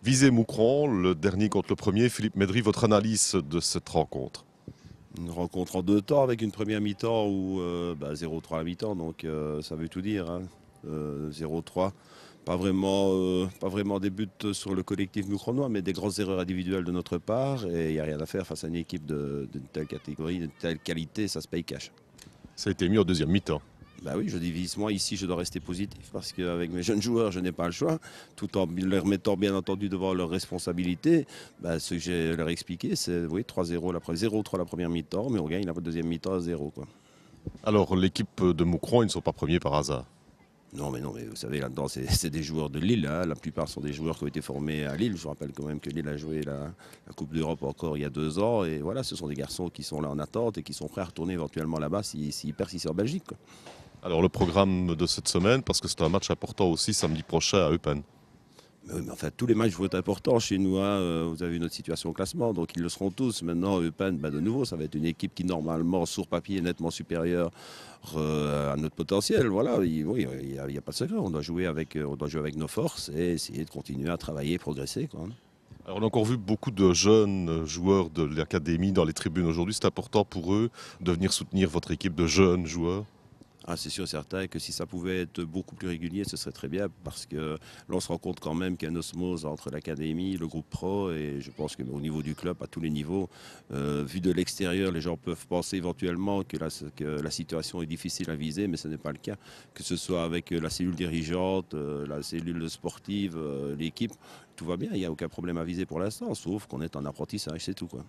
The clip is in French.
Visé-Moucron, le dernier contre le premier. Philippe Médry, votre analyse de cette rencontre? Une rencontre en deux temps avec une première mi-temps où 0-3 à la mi-temps, donc ça veut tout dire. Hein. 0-3, pas vraiment des buts sur le collectif moucronois, mais des grosses erreurs individuelles de notre part. Et il n'y a rien à faire face à une équipe d'une telle catégorie, d'une telle qualité, ça se paye cash. Ça a été mis en deuxième mi-temps. Bah oui, je divise. Moi, ici, je dois rester positif parce qu'avec mes jeunes joueurs, je n'ai pas le choix. Tout en leur mettant, bien entendu, devant leurs responsabilités. Ce que j'ai leur expliqué, c'est oui, 3-0, 0-3 la première mi-temps, mais on gagne la deuxième mi-temps à 0. Quoi. Alors, l'équipe de Moucron, ils ne sont pas premiers par hasard. Non, mais vous savez, là-dedans, c'est des joueurs de Lille. Hein. La plupart sont des joueurs qui ont été formés à Lille. Je vous rappelle quand même que Lille a joué la Coupe d'Europe encore il y a 2 ans. Et voilà, ce sont des garçons qui sont là en attente et qui sont prêts à retourner éventuellement là-bas s'ils persistent en Belgique. Quoi. Alors, le programme de cette semaine, parce que c'est un match important aussi samedi prochain à Eupen. Oui, mais enfin, tous les matchs vont être importants chez nous. Hein. Vous avez notre situation au classement, donc ils le seront tous. Maintenant, Eupen, de nouveau, ça va être une équipe qui, normalement, sur papier, est nettement supérieure à notre potentiel. Voilà, il n'y a pas de secret. On doit jouer avec nos forces et essayer de continuer à travailler, progresser. Quoi. Alors, on a encore vu beaucoup de jeunes joueurs de l'académie dans les tribunes aujourd'hui. C'est important pour eux de venir soutenir votre équipe de jeunes joueurs. Ah, c'est sûr et certain que si ça pouvait être beaucoup plus régulier, ce serait très bien parce que là, on se rend compte quand même qu'il y a une osmose entre l'académie, le groupe pro et je pense qu'au niveau du club, à tous les niveaux, vu de l'extérieur, les gens peuvent penser éventuellement que la situation est difficile à viser, mais ce n'est pas le cas. Que ce soit avec la cellule dirigeante, la cellule sportive, l'équipe, tout va bien, il n'y a aucun problème à viser pour l'instant, sauf qu'on est en apprentissage, c'est tout. Quoi.